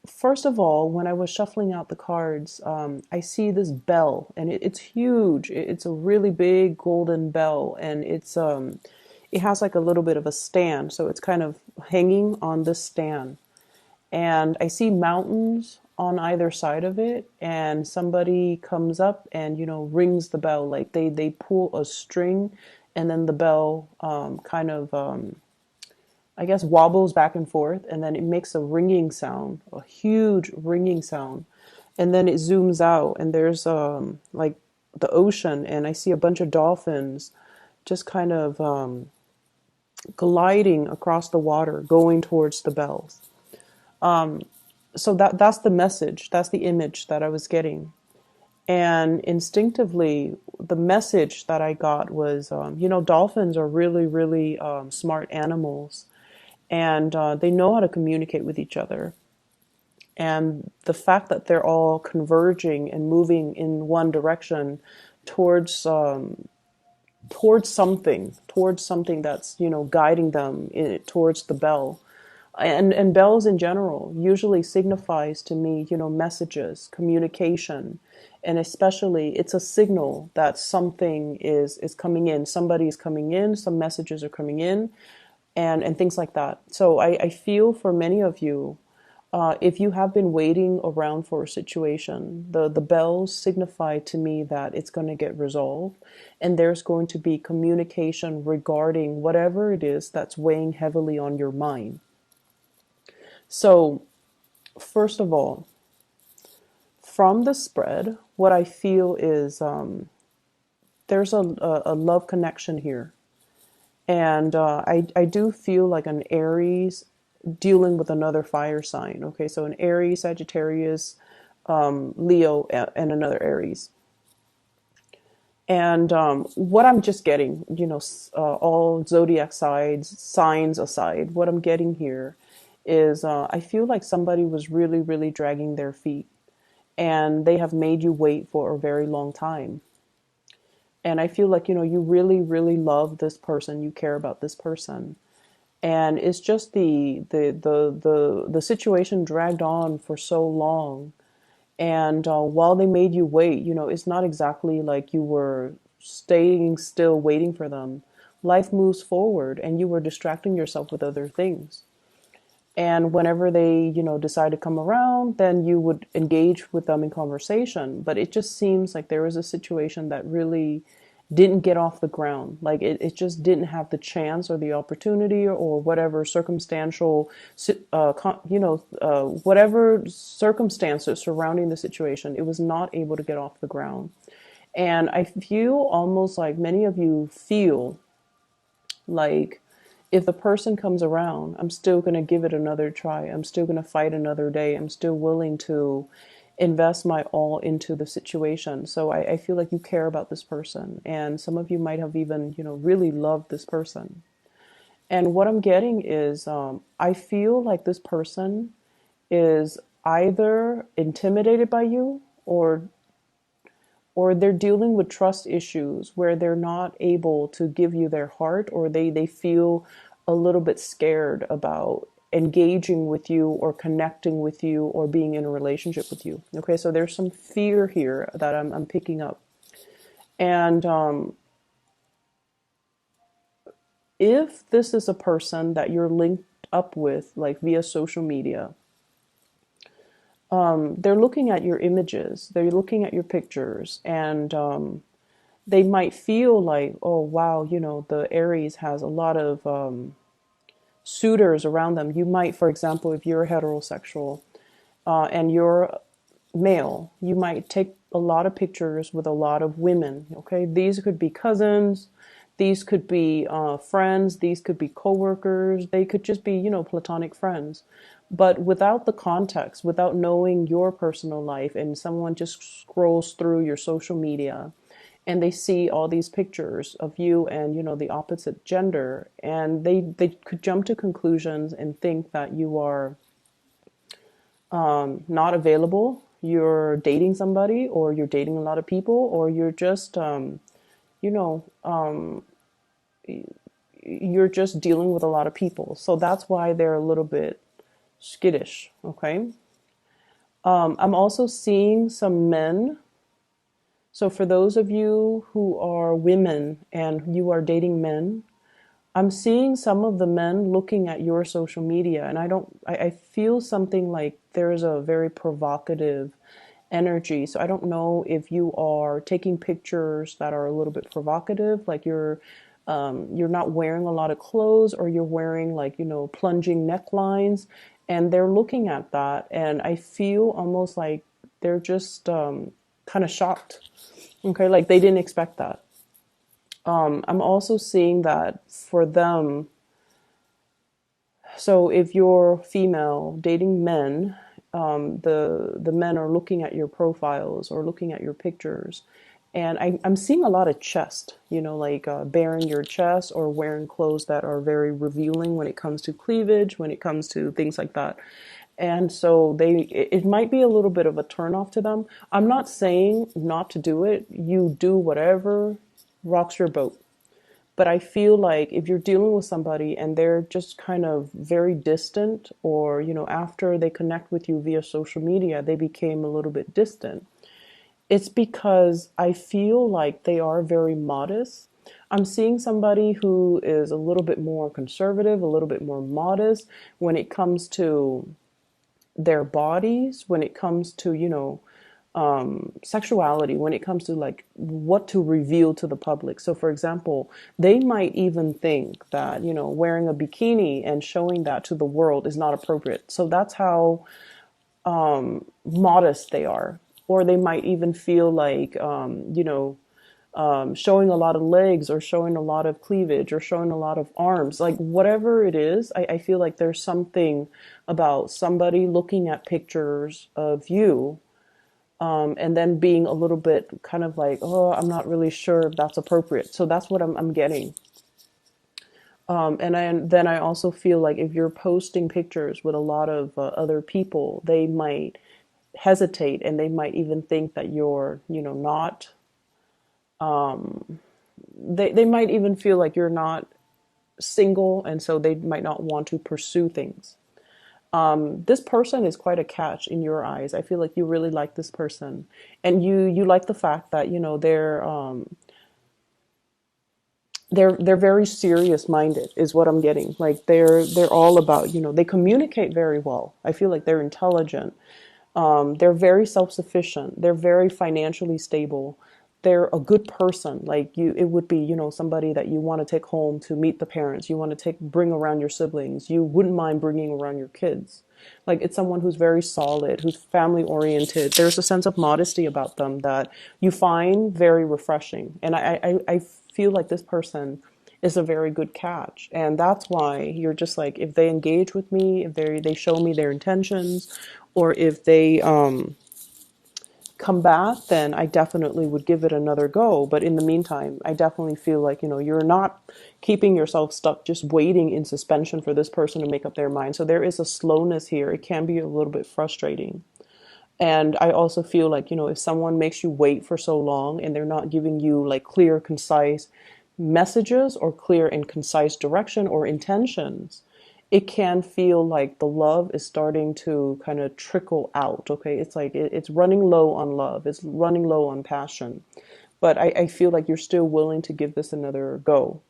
First of all, when I was shuffling out the cards, I see this bell, and it's huge. It's a really big golden bell, and it has like a little bit of a stand, so it's kind of hanging on this stand. And I see mountains on either side of it, and somebody comes up and rings the bell, like they pull a string, and then the bell kind of I guess wobbles back and forth, and then it makes a ringing sound, a huge ringing sound, and then it zooms out, and there's like the ocean, and I see a bunch of dolphins just kind of gliding across the water, going towards the bells. So that's the message, that's the image that I was getting. And instinctively, the message that I got was, dolphins are really, really smart animals, and they know how to communicate with each other. And the fact that they're all converging and moving in one direction towards towards something that's guiding them towards the bell. And bells in general usually signifies to me messages, communication, and especially it's a signal that something is coming in, somebody is coming in, some messages are coming in, and things like that. So I feel for many of you, if you have been waiting around for a situation, the bells signify to me that it's going to get resolved, and there's going to be communication regarding whatever it is that's weighing heavily on your mind. So, first of all, from the spread, what I feel is there's a love connection here. And I do feel like an Aries dealing with another fire sign. Okay, so an Aries, Sagittarius, Leo, and another Aries. And what I'm just getting, all zodiac signs aside, what I'm getting here is I feel like somebody was really, really dragging their feet, and they have made you wait for a very long time. And I feel like, you really, really love this person, you care about this person. And it's just the situation dragged on for so long. And while they made you wait, it's not exactly like you were staying still waiting for them. Life moves forward, and you were distracting yourself with other things. And whenever they, decide to come around, then you would engage with them in conversation. But it just seems like there was a situation that really didn't get off the ground. Like it just didn't have the chance or the opportunity or whatever circumstantial, whatever circumstances surrounding the situation, it was not able to get off the ground. And I feel almost like many of you feel like if the person comes around, I'm still going to give it another try. I'm still going to fight another day. I'm still willing to invest my all into the situation. So I feel like you care about this person. And some of you might have even, really loved this person. And what I'm getting is I feel like this person is either intimidated by you or they're dealing with trust issues where they're not able to give you their heart, or they feel a little bit scared about engaging with you or connecting with you or being in a relationship with you. Okay, so there's some fear here that I'm picking up. And if this is a person that you're linked up with, like via social media, they're looking at your images, they're looking at your pictures, and they might feel like, oh, wow, the Aries has a lot of suitors around them. You might, for example, if you're heterosexual and you're male, you might take a lot of pictures with a lot of women. Okay, these could be cousins, these could be friends, these could be coworkers, they could just be, platonic friends. But without the context, without knowing your personal life, and someone just scrolls through your social media and they see all these pictures of you and the opposite gender, and they could jump to conclusions and think that you are not available, you're dating somebody, or you're dating a lot of people, or you're just you know you're just dealing with a lot of people. So that's why they're a little bit skittish. Okay. I'm also seeing some men. So for those of you who are women and you are dating men, I'm seeing some of the men looking at your social media, and I feel something like there's a very provocative energy. So I don't know if you are taking pictures that are a little bit provocative, like you're not wearing a lot of clothes, or you're wearing like, plunging necklines, and they're looking at that, and I feel almost like they're just kind of shocked. Okay, like they didn't expect that. I'm also seeing that for them. So if you're female dating men, the men are looking at your profiles or looking at your pictures, and I'm seeing a lot of chest. Like bearing your chest or wearing clothes that are very revealing when it comes to cleavage, when it comes to things like that. And so it might be a little bit of a turnoff to them. I'm not saying not to do it. You do whatever rocks your boat. But I feel like if you're dealing with somebody and they're just kind of very distant, or, after they connect with you via social media, they became a little bit distant, it's because I feel like they are very modest. I'm seeing somebody who is a little bit more conservative, a little bit more modest when it comes to their bodies, when it comes to, sexuality, when it comes to like what to reveal to the public. So, for example, they might even think that, wearing a bikini and showing that to the world is not appropriate. So that's how modest they are. Or they might even feel like, showing a lot of legs or showing a lot of cleavage or showing a lot of arms, like whatever it is, I feel like there's something about somebody looking at pictures of you, and then being a little bit kind of like, oh, I'm not really sure if that's appropriate. So that's what I'm getting. Then I also feel like if you're posting pictures with a lot of other people, they might hesitate, and they might even think that you're, not, they might even feel like you're not single, and so they might not want to pursue things. This person is quite a catch in your eyes. I feel like you really like this person, and you like the fact that they're very serious minded is what I'm getting. Like they're all about, they communicate very well. I feel like they're intelligent. They're very self-sufficient. They're very financially stable. They're a good person. Like it would be, somebody that you want to take home to meet the parents. You want to bring around your siblings. You wouldn't mind bringing around your kids. Like it's someone who's very solid, who's family oriented. There's a sense of modesty about them that you find very refreshing. And I feel like this person is a very good catch. And that's why you're just like, if they engage with me, if they show me their intentions, or if they come back, then I definitely would give it another go. But in the meantime, I definitely feel like, you're not keeping yourself stuck just waiting in suspension for this person to make up their mind. So there is a slowness here. It can be a little bit frustrating. And I also feel like, if someone makes you wait for so long and they're not giving you like clear, concise messages or clear and concise direction or intentions, it can feel like the love is starting to kind of trickle out. Okay. It's like it's running low on love, it's running low on passion. But I feel like you're still willing to give this another go.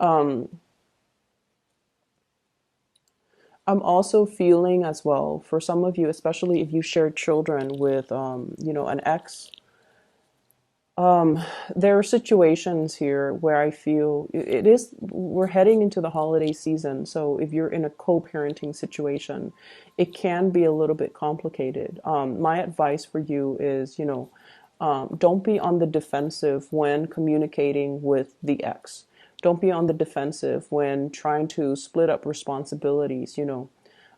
I'm also feeling as well for some of you, especially if you share children with, an ex. There are situations here where I feel we're heading into the holiday season. So if you're in a co-parenting situation, it can be a little bit complicated. My advice for you is, don't be on the defensive when communicating with the ex. Don't be on the defensive when trying to split up responsibilities.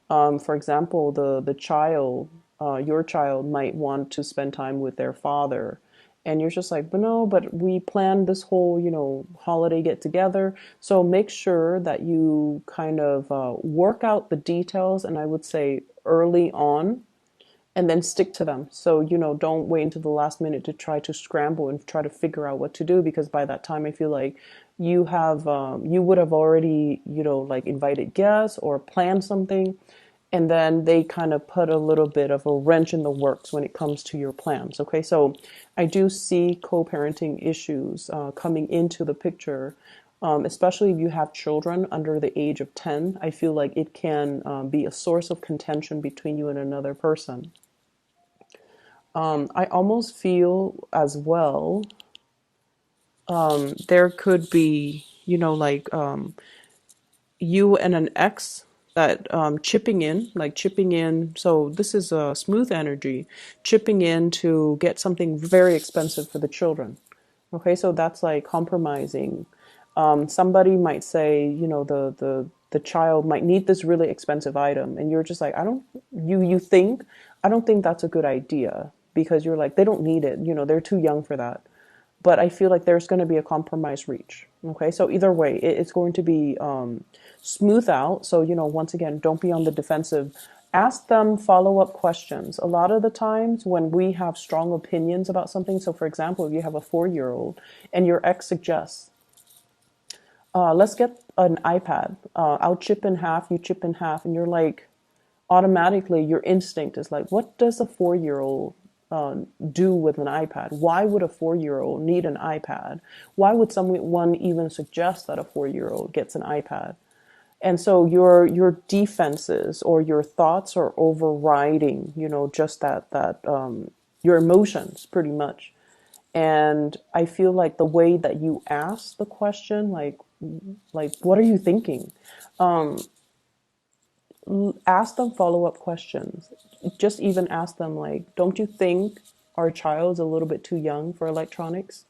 For example, the child, your child might want to spend time with their father, and you're just like, but no, but we planned this whole, holiday get together. So make sure that you kind of work out the details, and I would say early on, and then stick to them. So, don't wait until the last minute to try to scramble and try to figure out what to do, because by that time I feel like you would have already, like invited guests or planned something, and then they kind of put a little bit of a wrench in the works when it comes to your plans. Okay, so I do see co-parenting issues coming into the picture, especially if you have children under the age of 10. I feel like it can be a source of contention between you and another person. I almost feel as well there could be, you and an ex that chipping in. So this is a smooth energy, chipping in to get something very expensive for the children. Okay, so that's like compromising. Somebody might say, the child might need this really expensive item, and you're just like, I don't. You think I don't think that's a good idea because you're like they don't need it. They're too young for that. But I feel like there's going to be a compromise reach. Okay, so either way, it's going to be smooth out. So, once again, don't be on the defensive. Ask them follow-up questions. A lot of the times when we have strong opinions about something, so for example, if you have a 4-year-old and your ex suggests, let's get an iPad. I'll chip in half, you chip in half, and you're like, automatically your instinct is like, what does a 4-year-old do with an iPad? Why would a 4-year-old need an iPad? Why would someone even suggest that a 4-year-old gets an iPad? And so your defenses or your thoughts are overriding, just that your emotions pretty much. And I feel like the way that you ask the question, like what are you thinking? Ask them follow-up questions. Just even ask them like, don't you think our child's a little bit too young for electronics?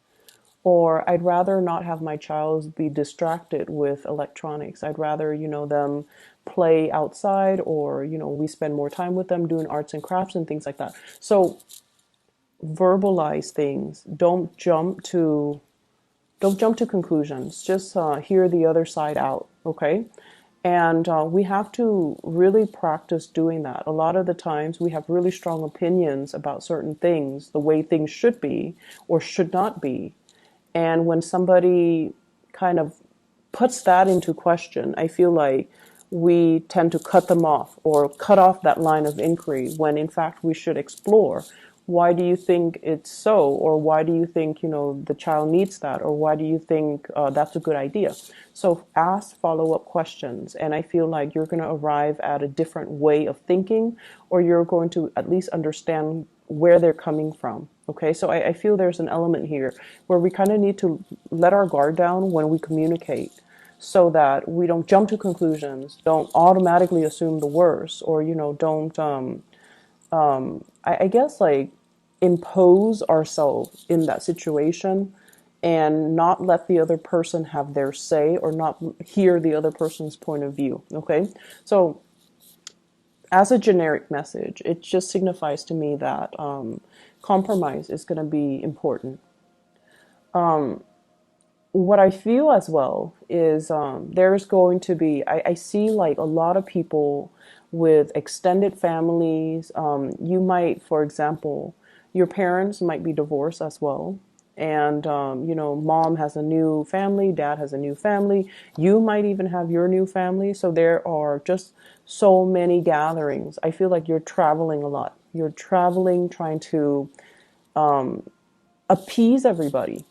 Or I'd rather not have my child be distracted with electronics. I'd rather, them play outside, or, we spend more time with them doing arts and crafts and things like that. So verbalize things. Don't jump to conclusions. Just hear the other side out, okay? And we have to really practice doing that. A lot of the times we have really strong opinions about certain things, the way things should be or should not be. And when somebody kind of puts that into question, I feel like we tend to cut them off or cut off that line of inquiry when in fact we should explore. Why do you think it's so? Or why do you think, the child needs that? Or why do you think that's a good idea? So ask follow-up questions. And I feel like you're going to arrive at a different way of thinking, or you're going to at least understand where they're coming from. Okay, so I feel there's an element here where we kind of need to let our guard down when we communicate so that we don't jump to conclusions, don't automatically assume the worst, or, don't, I guess, like impose ourselves in that situation and not let the other person have their say or not hear the other person's point of view. Okay, so as a generic message, it just signifies to me that compromise is going to be important. What I feel as well is there's going to be, I see like a lot of people with extended families. You might, for example, your parents might be divorced as well. And, mom has a new family, dad has a new family. You might even have your new family. So there are just so many gatherings. I feel like you're traveling a lot. You're traveling, trying to appease everybody.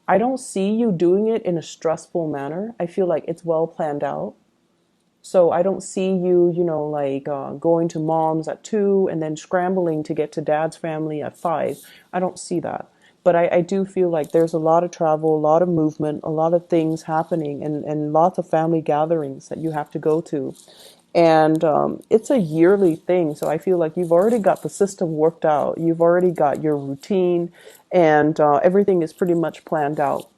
I don't see you doing it in a stressful manner. I feel like it's well planned out. So I don't see you, like going to mom's at 2 and then scrambling to get to dad's family at 5. I don't see that. But I do feel like there's a lot of travel, a lot of movement, a lot of things happening, and lots of family gatherings that you have to go to. And it's a yearly thing. So I feel like you've already got the system worked out. You've already got your routine, and everything is pretty much planned out.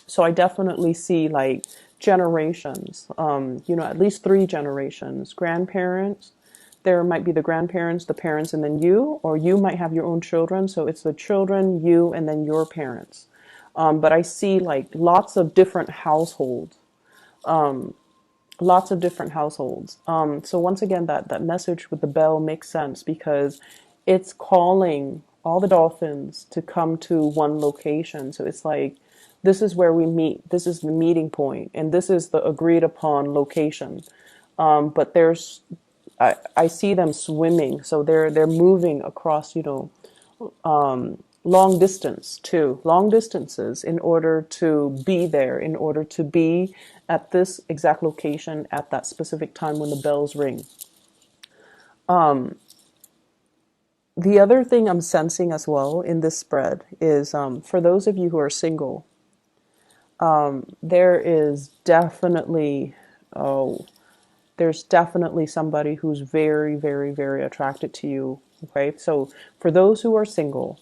So I definitely see like generations, at least 3 generations, grandparents. There might be the grandparents, the parents, and then you, or you might have your own children. So it's the children, you, and then your parents. But I see like lots of different households. So once again, that message with the bell makes sense because it's calling all the dolphins to come to one location. So it's like, this is where we meet. This is the meeting point, and this is the agreed upon location. But there's I see them swimming, so they're moving across, long distance too, long distances in order to be there, in order to be at this exact location at that specific time when the bells ring. The other thing I'm sensing as well in this spread is, for those of you who are single, there is definitely, oh, there's definitely somebody who's very, very, very attracted to you. Okay, so for those who are single,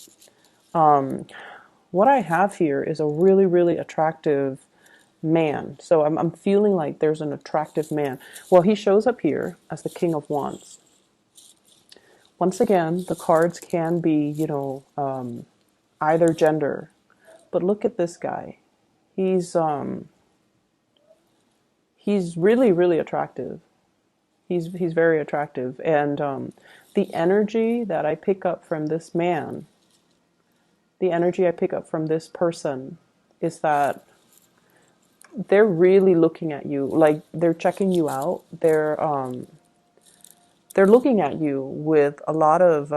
what I have here is a really, really attractive man. So I'm feeling like there's an attractive man. Well, he shows up here as the King of Wands. Once again, the cards can be, either gender, but look at this guy. He's really, really attractive. He's very attractive, and the energy that I pick up from this man, the energy I pick up from this person, is that they're really looking at you, like they're checking you out. They're looking at you with a lot of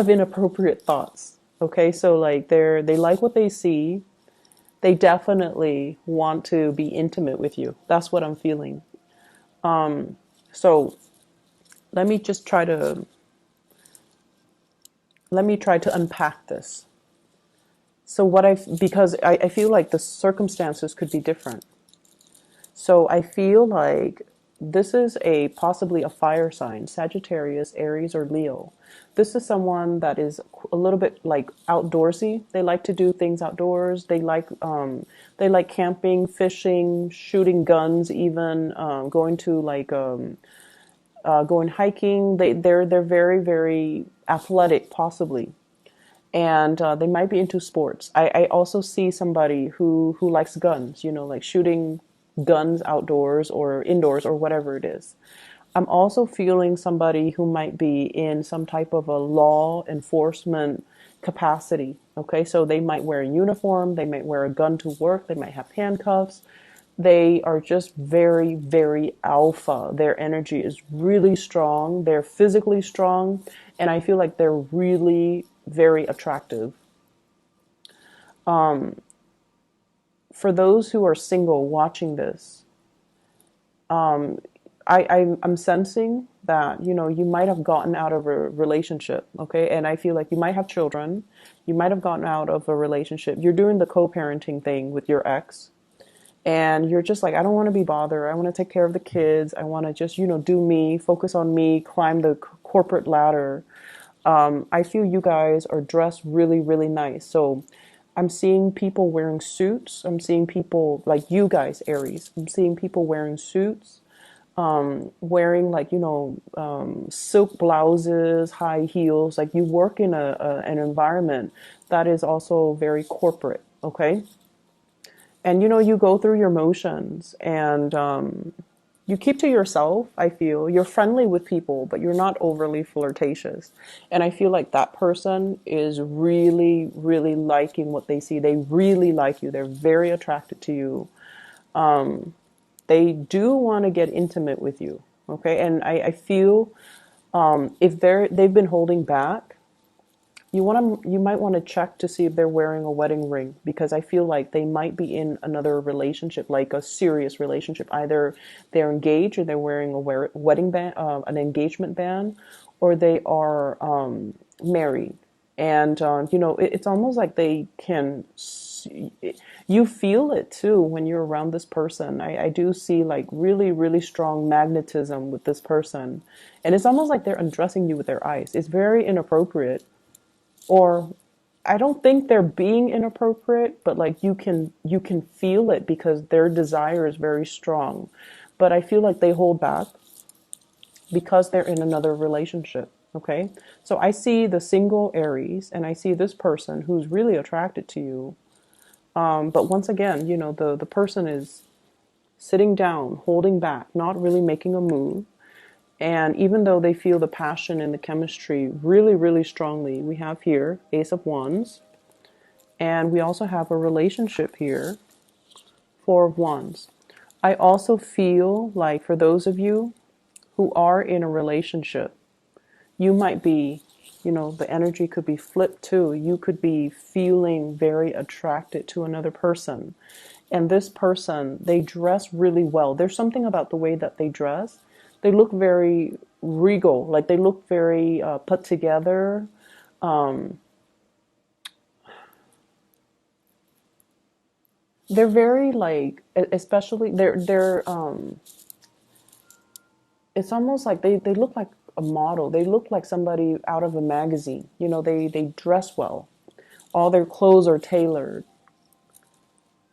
inappropriate thoughts. Okay, so like they like what they see. They definitely want to be intimate with you. That's what I'm feeling. So let me just try to unpack this. So because I feel like the circumstances could be different. So I feel like this is possibly a fire sign, Sagittarius, Aries, or Leo. This is someone that is a little bit like outdoorsy. They like to do things outdoors. They like camping, fishing, shooting guns, even going to going hiking. They're very, very athletic, possibly, and they might be into sports. I also see somebody who likes guns, like shooting guns outdoors or indoors or whatever it is. I'm also feeling somebody who might be in some type of a law enforcement capacity. Okay, so they might wear a uniform, they might wear a gun to work, they might have handcuffs. They are just very, very alpha. Their energy is really strong, they're physically strong, and I feel like they're really very attractive. For those who are single watching this, I'm sensing that, you might have gotten out of a relationship, okay? And I feel like you might have children. You might have gotten out of a relationship. You're doing the co-parenting thing with your ex. And you're just like, I don't want to be bothered. I want to take care of the kids. I want to just, do me, focus on me, climb the corporate ladder. I feel you guys are dressed really, really nice. So I'm seeing people wearing suits. I'm seeing people like you guys, Aries. I'm seeing people wearing suits, wearing silk blouses, high heels. Like you work in an environment that is also very corporate, okay? And you go through your motions, and you keep to yourself. I feel you're friendly with people, but you're not overly flirtatious. And I feel like that person is really, really liking what they see. They really like you. They're very attracted to you. They do want to get intimate with you. Okay. And I feel, if they've been holding back, you might want to check to see if they're wearing a wedding ring, because I feel like they might be in another relationship, like a serious relationship. Either they're engaged, or they're wearing a wedding band, an engagement band, or they are married. And it's almost like they can. You feel it too when you're around this person. I do see like really, really strong magnetism with this person, and it's almost like they're undressing you with their eyes. It's very inappropriate. Or I don't think they're being inappropriate, but like you can feel it because their desire is very strong. But I feel like they hold back because they're in another relationship. Okay. So I see the single Aries, and I see this person who's really attracted to you. But once again, the person is sitting down, holding back, not really making a move. And even though they feel the passion and the chemistry really, really strongly, we have here Ace of Wands. And we also have a relationship here, Four of Wands. I also feel like for those of you who are in a relationship, you might be, the energy could be flipped too. You could be feeling very attracted to another person. And this person, they dress really well. There's something about the way that they dress. They look very regal, like they look very put together. They're very like, especially it's almost like they look like a model. They look like somebody out of a magazine. They dress well. All their clothes are tailored,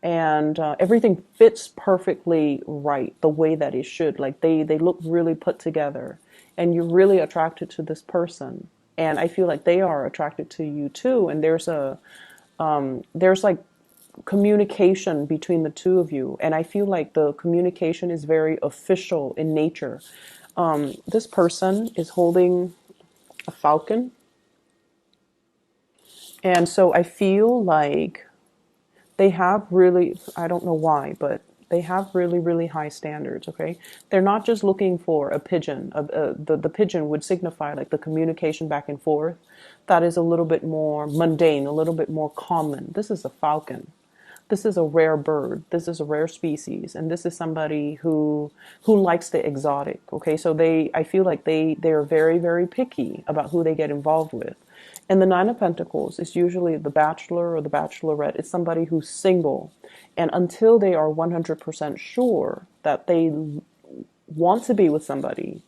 and everything fits perfectly right the way that it should. Like they look really put together, and you're really attracted to this person. And I feel like they are attracted to you too. And there's like communication between the two of you, and I feel like the communication is very official in nature. This person is holding a falcon, and so I feel like they have really, I don't know why, but they have really, really high standards. Okay, they're not just looking for a pigeon. The pigeon would signify like the communication back and forth. That is a little bit more mundane, a little bit more common. This is a falcon. This is a rare bird. This is a rare species, and this is somebody who likes the exotic. Okay, so I feel like they're very, very picky about who they get involved with. And the Nine of Pentacles is usually the bachelor or the bachelorette. It's somebody who's single, and until they are 100% sure that they want to be with somebody,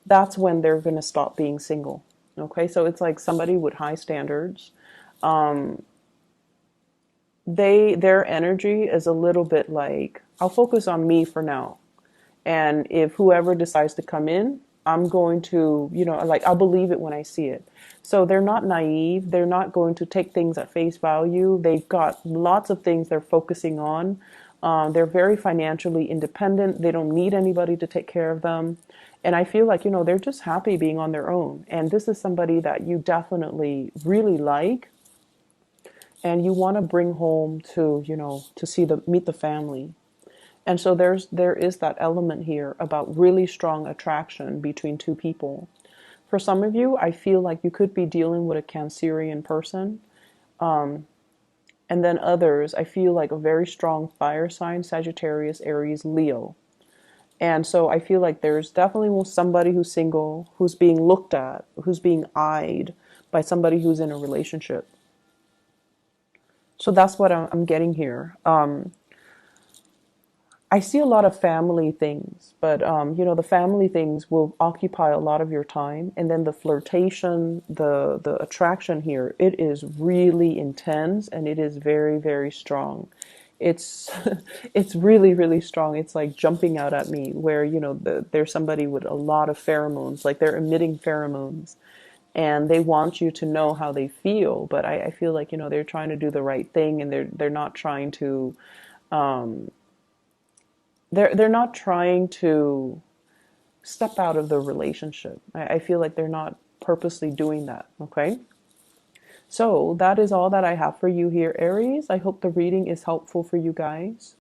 that's when they're going to stop being single. Okay, so it's like somebody with high standards. Their energy is a little bit like, I'll focus on me for now, and if whoever decides to come in, I'm going to, like, I'll believe it when I see it. So they're not naive. They're not going to take things at face value. They've got lots of things they're focusing on. They're very financially independent. They don't need anybody to take care of them. And I feel like, they're just happy being on their own. And this is somebody that you definitely really like, and you want to bring home to, to meet the family. And so there is that element here about really strong attraction between two people. For some of you, I feel like you could be dealing with a Cancerian person. And then others, I feel like a very strong fire sign, Sagittarius, Aries, Leo. And so I feel like there's definitely somebody who's single, who's being looked at, who's being eyed by somebody who's in a relationship. So that's what I'm getting here. I see a lot of family things, but the family things will occupy a lot of your time, and then the flirtation, the attraction here, it is really intense, and it is very, very strong. It's it's really, really strong. It's like jumping out at me, where there's somebody with a lot of pheromones, like they're emitting pheromones, and they want you to know how they feel. But I feel like they're trying to do the right thing, and they're not trying to. They're not trying to step out of the relationship. I feel like they're not purposely doing that. Okay. So that is all that I have for you here, Aries. I hope the reading is helpful for you guys.